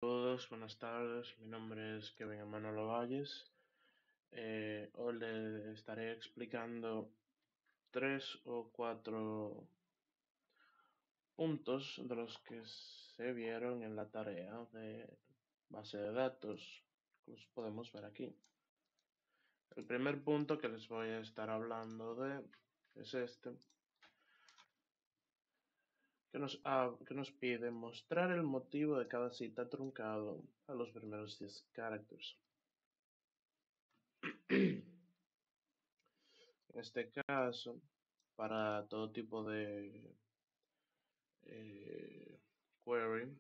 Todos, buenas tardes. Mi nombre es Kevin Emanuel Valles. Hoy les estaré explicando 3 o 4 puntos de los que se vieron en la tarea de base de datos, que los podemos ver aquí. El primer punto que les voy a estar hablando de es este, que nos pide mostrar el motivo de cada cita truncado a los primeros 10 caracteres. En este caso, para todo tipo de query,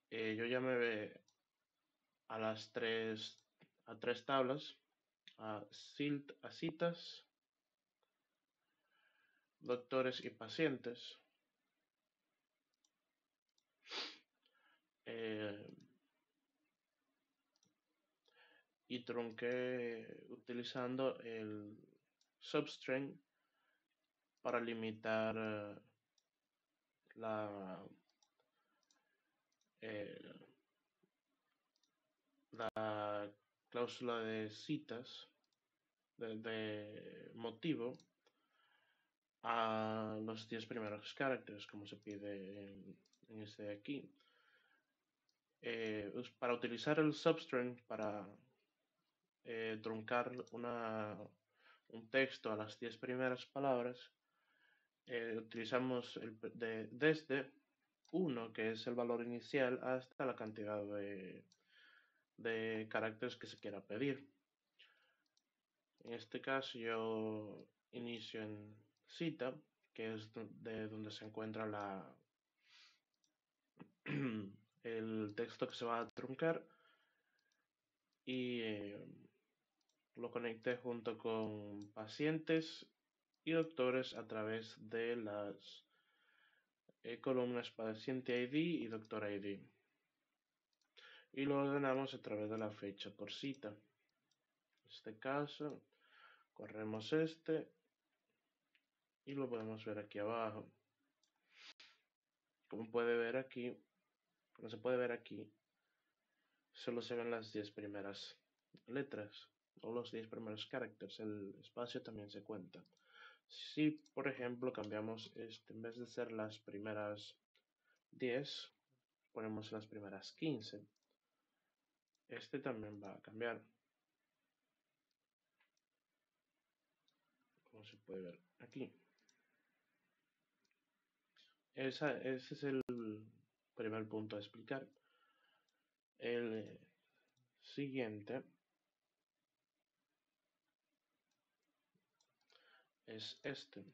yo llamé a tres tablas, a citas, doctores y pacientes. Y trunqué utilizando el substring para limitar eh, la cláusula de citas de motivo a los 10 primeros caracteres, como se pide en este de aquí. Para utilizar el substring para truncar un texto a las 10 primeras palabras, utilizamos desde 1, que es el valor inicial, hasta la cantidad de caracteres que se quiera pedir. En este caso yo inicio en cita, que es de donde se encuentra el texto que se va a truncar, y lo conecté junto con pacientes y doctores a través de las columnas paciente ID y doctor ID. Y lo ordenamos a través de la fecha por cita. En este caso, corremos este y lo podemos ver aquí abajo. Como se puede ver aquí, solo se ven las 10 primeras letras o los 10 primeros caracteres. El espacio también se cuenta. Si, por ejemplo, cambiamos este, en vez de ser las primeras 10, ponemos las primeras 15. Este también va a cambiar, como se puede ver aquí. Ese es el primer punto a explicar. El siguiente es este,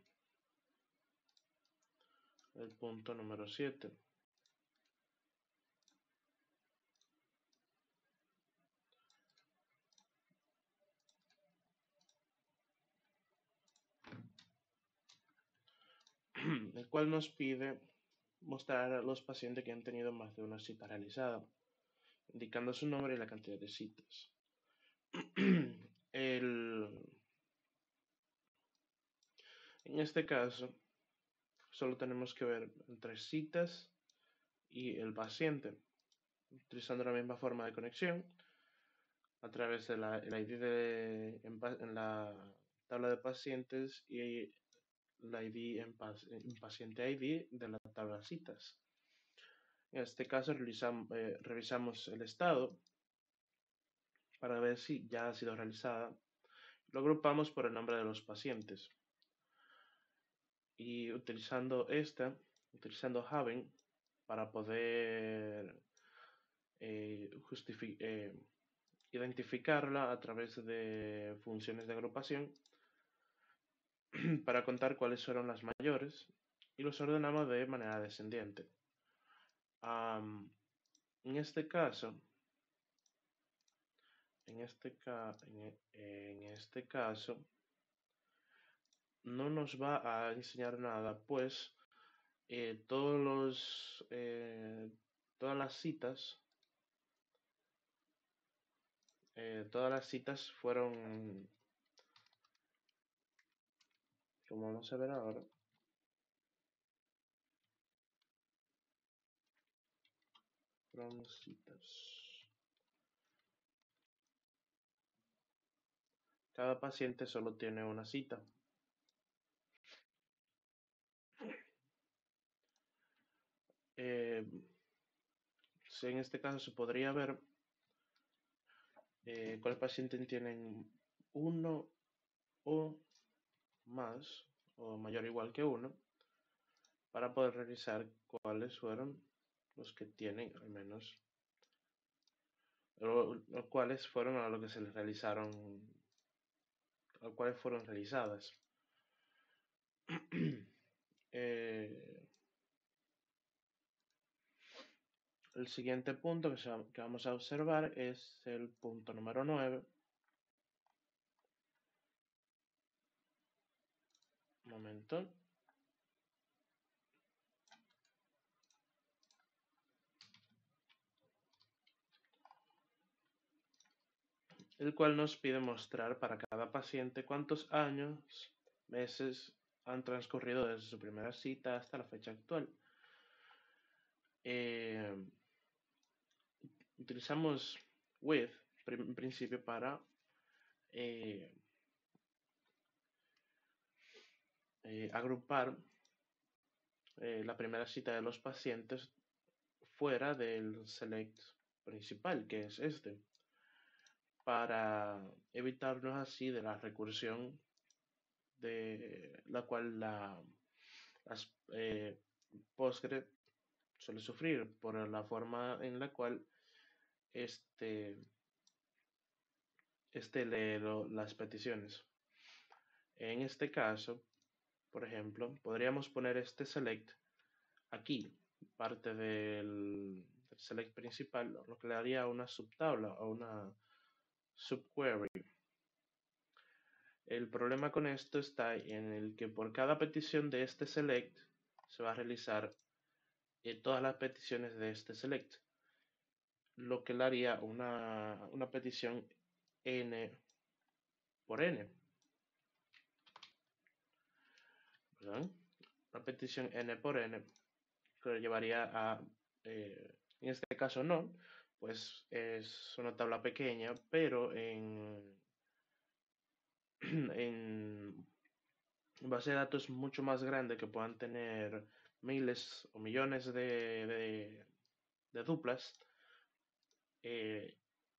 el punto número 7. El cual nos pide mostrar a los pacientes que han tenido más de una cita realizada, indicando su nombre y la cantidad de citas. En este caso, solo tenemos que ver entre citas y el paciente, utilizando la misma forma de conexión a través de el ID en la tabla de pacientes y la ID en paciente ID de la tabla de citas. En este caso revisamos el estado para ver si ya ha sido realizada. Lo agrupamos por el nombre de los pacientes. Y utilizando having, para poder identificarla a través de funciones de agrupación para contar cuáles fueron las mayores, y los ordenamos de manera descendiente. En este caso, no nos va a enseñar nada, pues todas las citas fueron, como vamos a ver ahora, from citas. Cada paciente solo tiene una cita. En este caso se podría ver cuáles pacientes tienen uno o más, o mayor o igual que uno, para poder revisar cuáles fueron los que tienen al menos, o cuáles fueron a lo que se les realizaron, o cuáles fueron realizadas. El siguiente punto que vamos a observar es el punto número 9. Un momento. El cual nos pide mostrar para cada paciente cuántos años, meses han transcurrido desde su primera cita hasta la fecha actual. Utilizamos with en principio para agrupar la primera cita de los pacientes fuera del select principal, que es este, para evitarnos así de la recursión de la cual las Postgre suele sufrir por la forma en la cual este lee las peticiones. En este caso, por ejemplo, podríamos poner este select aquí, parte del select principal, lo que le daría una subtabla o una subquery. El problema con esto está en el que por cada petición de este select se va a realizar todas las peticiones de este select, lo que le haría una petición n por n. ¿Verdad? Una petición n por n que lo llevaría a, en este caso no, pues es una tabla pequeña, pero en base de datos mucho más grande que puedan tener miles o millones de duplas,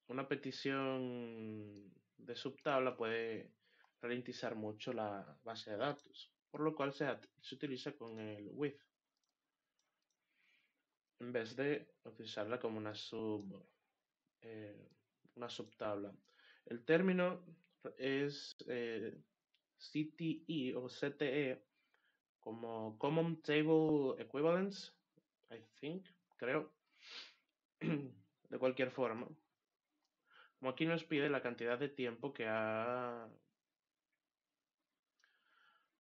una petición de subtabla puede ralentizar mucho la base de datos, por lo cual se utiliza con el with en vez de utilizarla como una subtabla. El término es CTE o CTE como Common Table Equivalence, creo. De cualquier forma, como aquí nos pide la cantidad de tiempo que ha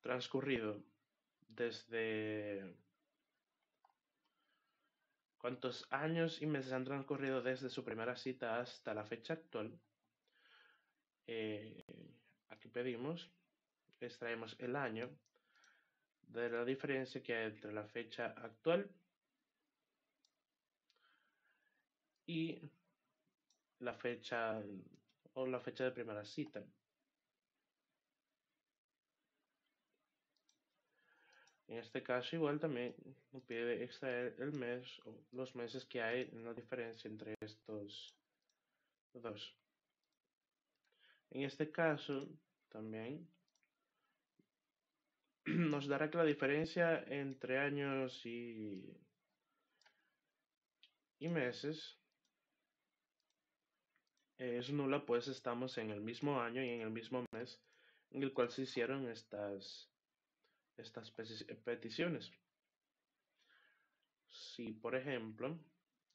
transcurrido desde cuántos años y meses han transcurrido desde su primera cita hasta la fecha actual, aquí pedimos, extraemos el año de la diferencia que hay entre la fecha actual y la fecha de primera cita. En este caso igual también nos pide extraer el mes o los meses que hay en la diferencia entre estos dos. En este caso también nos dará que la diferencia entre años y meses es nula, pues estamos en el mismo año y en el mismo mes en el cual se hicieron estas peticiones. Si, por ejemplo,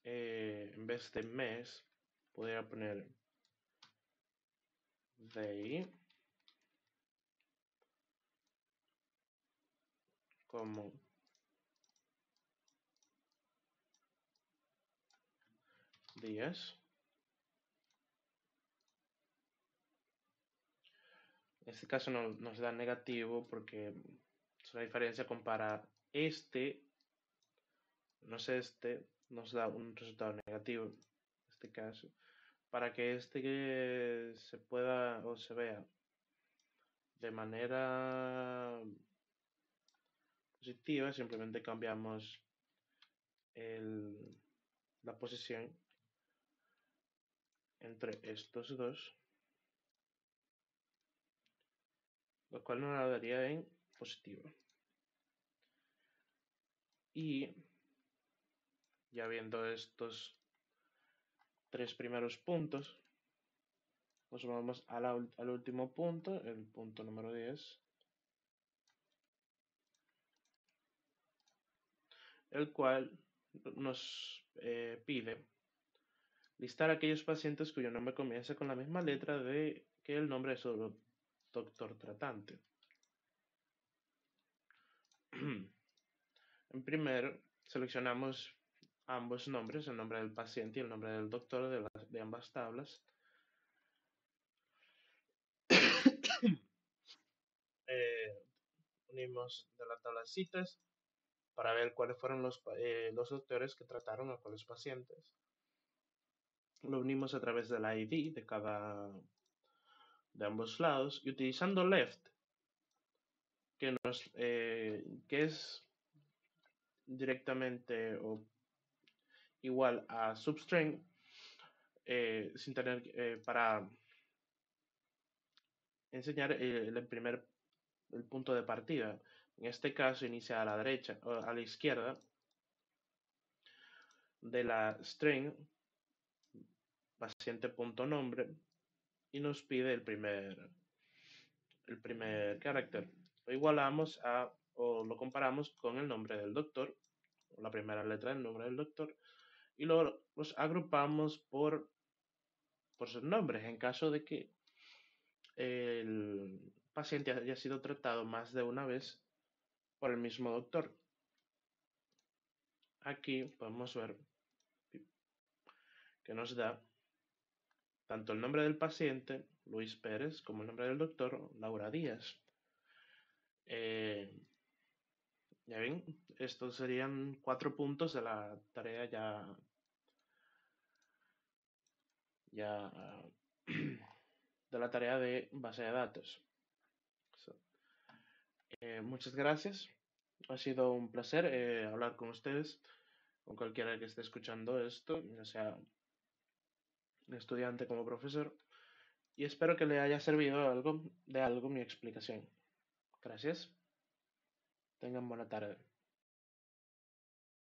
en vez de mes, podría poner day como días. En este caso nos da negativo porque es una diferencia compara este, no es este, nos da un resultado negativo, en este caso. Para que este se pueda o se vea de manera positiva, simplemente cambiamos la posición entre estos dos, lo cual nos la daría en positivo. Y ya viendo estos tres primeros puntos, nos vamos al último punto, el punto número 10, el cual nos pide listar aquellos pacientes cuyo nombre comienza con la misma letra que el nombre de su doctor tratante. En primero, seleccionamos ambos nombres, el nombre del paciente y el nombre del doctor de ambas tablas. Unimos de la tabla de citas para ver cuáles fueron los doctores que trataron a cuáles pacientes. Lo unimos a través del ID de ambos lados y utilizando left, que es directamente o igual a substring, sin tener para enseñar el punto de partida. En este caso inicia a la derecha o a la izquierda de la string paciente.nombre y nos pide el primer carácter. Lo igualamos o lo comparamos con el nombre del doctor, la primera letra del nombre del doctor, y luego los agrupamos por sus nombres en caso de que el paciente haya sido tratado más de una vez por el mismo doctor. Aquí podemos ver que nos da tanto el nombre del paciente, Luis Pérez, como el nombre del doctor, Laura Díaz. Ya ven, estos serían 4 puntos de la tarea de la tarea de base de datos. Muchas gracias. Ha sido un placer hablar con ustedes, con cualquiera que esté escuchando esto, ya sea un estudiante como profesor, y espero que le haya servido de algo mi explicación. Gracias. Tengan buena tarde.